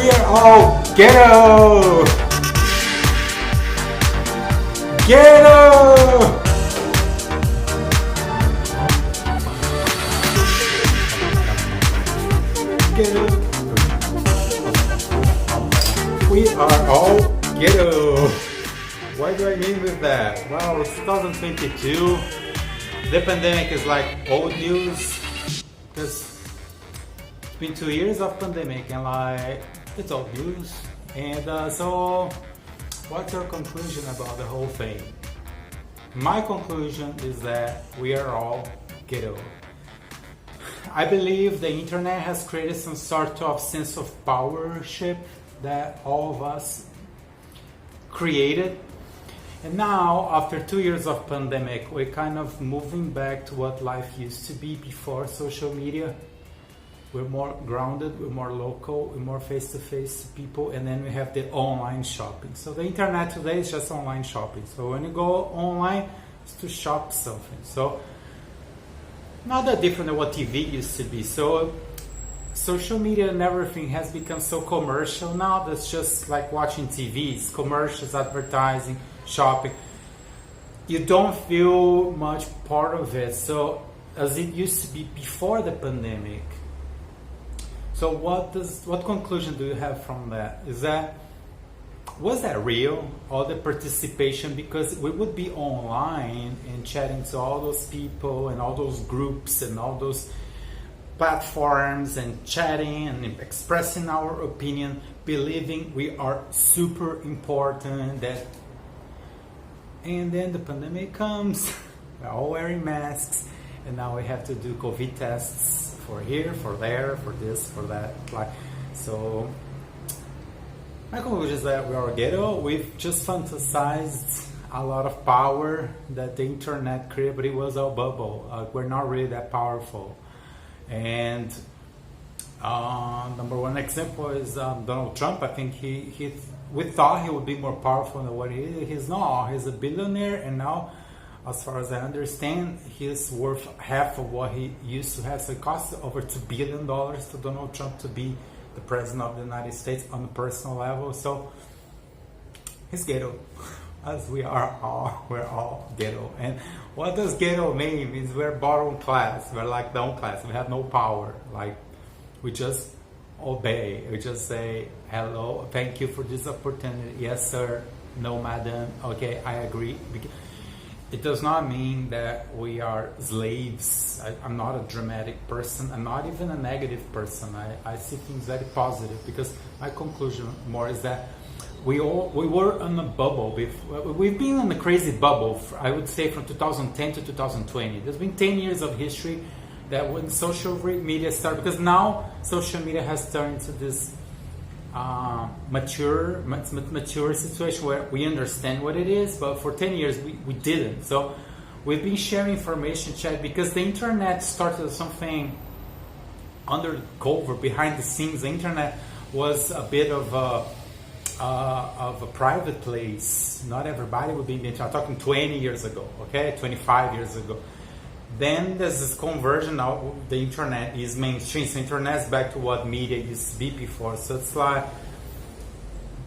We are all ghetto! Ghetto! Ghetto. We are all ghetto. What do I mean with that? Well, it's 2022. The pandemic is like old news because it's been 2 years of pandemic and like it's old news. And so what's your conclusion about the whole thing? My conclusion is that we are all ghetto. I believe the internet has created some sort of sense of powership that all of us created. And now, after 2 years of pandemic, we're kind of moving back to what life used to be before social media. We're more grounded, we're more local, we're more face-to-face people, and then we have the online shopping. So the internet today is just online shopping. So when you go online, it's to shop something. So not that different than what TV used to be. So social media and everything has become so commercial now. That's just like watching TVs, commercials, advertising, shopping. You don't feel much part of it. So as it used to be before the pandemic. So what conclusion do you have from that? Was that real? All the participation, because we would be online and chatting to all those people and all those groups and all those platforms and chatting and expressing our opinion, believing we are super important. And then the pandemic comes, we're all wearing masks, and now we have to do COVID tests for here, for there, for this, for that. So my conclusion is that we are ghetto. We've just fantasized a lot of power that the internet created, but it was a bubble. We're not really that powerful. And number one example is Donald Trump. I think we thought he would be more powerful than what he is. He's not. He's a billionaire, and now, as far as I understand, he's worth half of what he used to have. So it costs over $2 billion to Donald Trump to be the president of the United States on a personal level. So he's ghetto, as we're all ghetto. And what does ghetto mean? It means we're bottom class. We're like down class. We have no power. Like we just obey. We just say hello, thank you for this opportunity. Yes, sir. No, madam. Okay, I agree. It does not mean that we are slaves. I'm not a dramatic person. I'm not even a negative person. I see things very positive, because my conclusion more is that we were in a bubble. We've been in a crazy bubble, I would say, from 2010 to 2020. There's been 10 years of history that when social media started, because now social media has turned into this mature situation where we understand what it is, but for 10 years we didn't. So we've been sharing information, chat, because the internet started something under the cover, behind the scenes. The internet was a bit of a private place. Not everybody would be in the internet. I'm talking 20 years ago, okay, 25 years ago. Then there's this conversion. Now the internet is mainstream. So internet's back to what media used to be before. So it's like,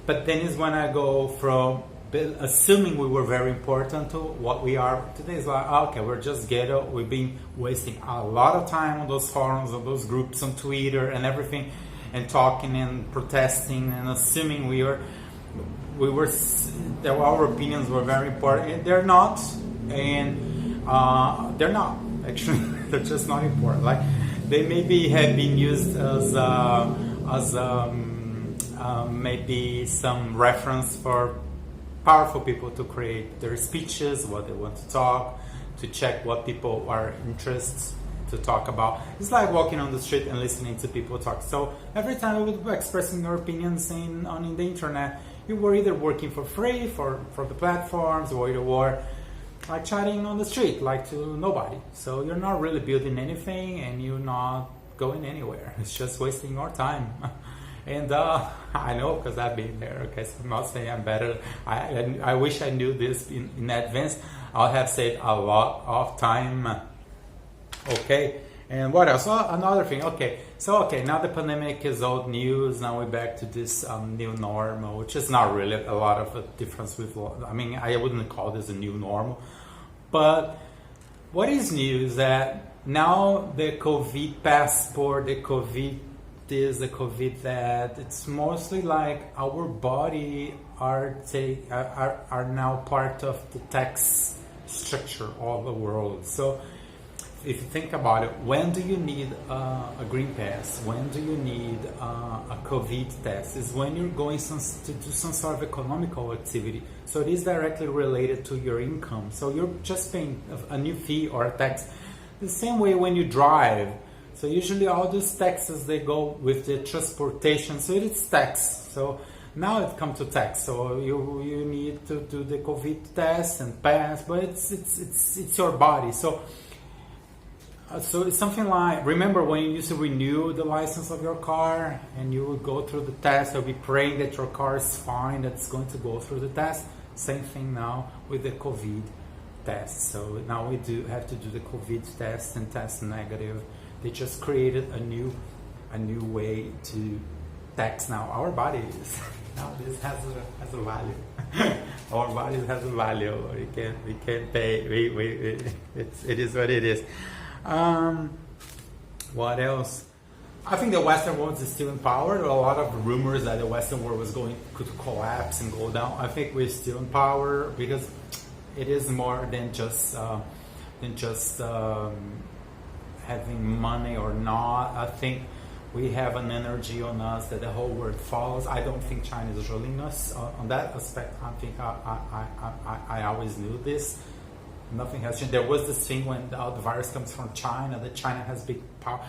but then is when I go from assuming we were very important to what we are today. Is like, okay, we're just ghetto. We've been wasting a lot of time on those forums, on those groups, on Twitter and everything, and talking and protesting and assuming that our opinions were very important. And they're not. And they're not, actually. They're just not important. Like, they maybe have been used as maybe some reference for powerful people to create their speeches, what they want to talk, to check what people are interested to talk about. It's like walking on the street and listening to people talk. So every time we would be expressing your opinions on the internet, you were either working for free for the platforms, or you were like chatting on the street, like to nobody. So you're not really building anything, and you're not going anywhere. It's just wasting your time. And I know, because I've been there. Okay, so I'm not saying I'm better. I wish I knew this in advance. I have saved a lot of time. Okay, And what else? Oh, another thing. Okay, so now the pandemic is old news. Now we're back to this new normal, which is not really a lot of a difference with. I mean, I wouldn't call this a new normal, but what is new is that now the COVID passport, the COVID this, the COVID that, it's mostly like our body are now part of the tax structure of the world. So if you think about it, when do you need a green pass? When do you need a COVID test? Is when you're going to do some sort of economical activity. So it is directly related to your income. So you're just paying a new fee or a tax. The same way when you drive. So usually all those taxes, they go with the transportation. So it's tax. So now it comes to tax. So you need to do the COVID test and pass, but it's your body. So it's something like, remember when you used to renew the license of your car and you would go through the test, you'll be praying that your car is fine, that it's going to go through the test. Same thing now with the COVID test. So now we do have to do the COVID test and test negative. They just created a new way to tax now our bodies. Now this has a value. Our bodies has a value. We can't pay. It is what it is. What else? I think the Western world is still in power. There are a lot of rumors that the Western world could collapse and go down. I think we're still in power because it is more than just having money or not. I think we have an energy on us that the whole world follows. I don't think China is ruling us on that aspect. I think I always knew this. Nothing has changed. There was this thing when the virus comes from China, that China has big power.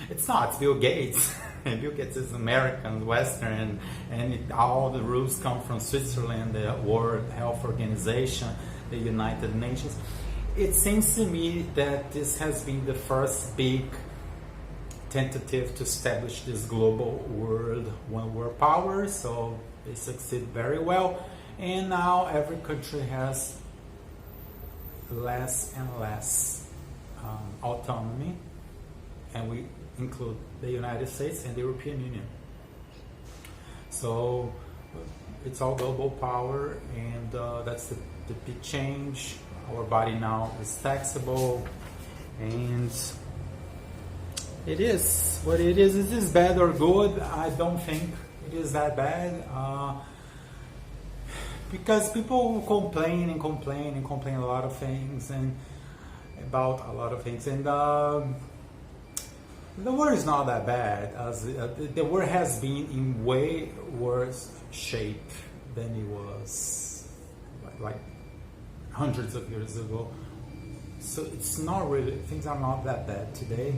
It's not. It's Bill Gates. And Bill Gates is American, Western, and all the rules come from Switzerland, the World Health Organization, the United Nations. It seems to me that this has been the first big tentative to establish this global world one world power. So they succeed very well. And now every country has less and less autonomy, and we include the United States and the European Union. So it's all global power, and that's the big change. Our body now is taxable, and it is what it is. Is this bad or good? I don't think it is that bad. Because people complain a lot of things and about a lot of things, and the war is not that bad. As the war has been in way worse shape than it was like hundreds of years ago. So it's not really, things are not that bad today,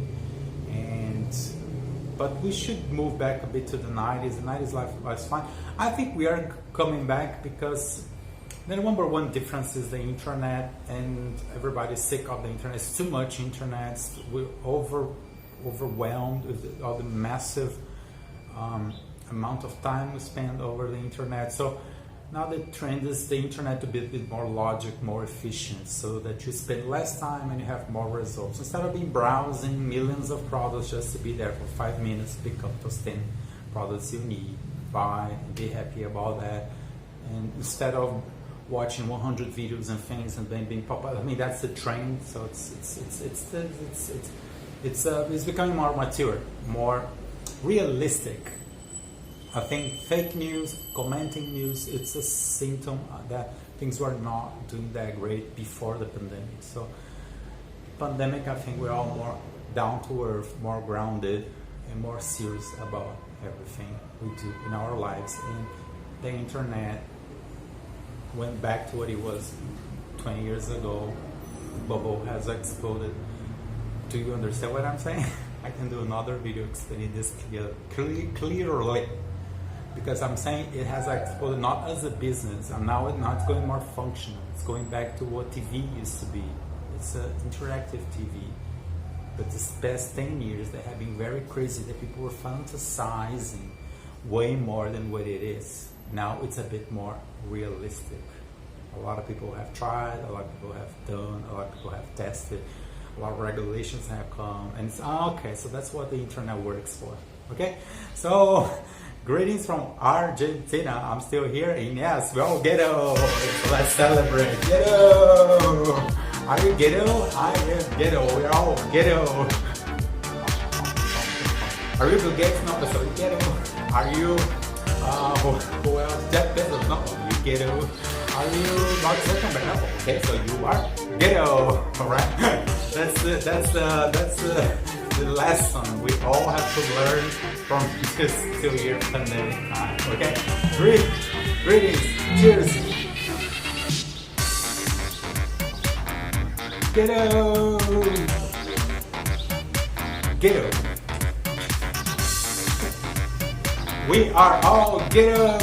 but we should move back a bit to the 90s. The 90s life was fine. I think we are coming back because the number one difference is the internet, and everybody's sick of the internet. It's too much internet. We're overwhelmed with all the massive amount of time we spend over the internet. So now the trend is the internet to be a bit more logic, more efficient, so that you spend less time and you have more results. Instead of being browsing millions of products just to be there for 5 minutes, pick up those 10 products you need, buy, and be happy about that. And instead of watching 100 videos and things and then being popular, I mean that's the trend. So it's becoming more mature, more realistic. I think fake news, commenting news, it's a symptom that things were not doing that great before the pandemic. So pandemic, I think we're all more down to earth, more grounded, and more serious about everything we do in our lives. And the internet went back to what it was 20 years ago. The bubble has exploded. Do you understand what I'm saying? I can do another video explaining this clearly. Because I'm saying it has exploded not as a business, and now it's going more functional. It's going back to what TV used to be. It's an interactive TV. But this past 10 years, they have been very crazy. That people were fantasizing way more than what it is. Now it's a bit more realistic. A lot of people have tried, a lot of people have done, a lot of people have tested. a lot of regulations have come, and it's, okay, so that's what the internet works for. Okay, so greetings from Argentina. I'm still here, and yes, we're all ghetto. So let's celebrate. Ghetto. Are you ghetto? I am ghetto. We're all ghetto. Are you Bill Gates? No, so you ghetto. Are you who else? Jeff Bezos? No, you ghetto. Are you not Zuckerberg? No, okay, so you are ghetto. All right. That's the lesson we all have to learn from this 2-year pandemic time. Okay, greetings, cheers. Ghetto, ghetto. We are all ghetto.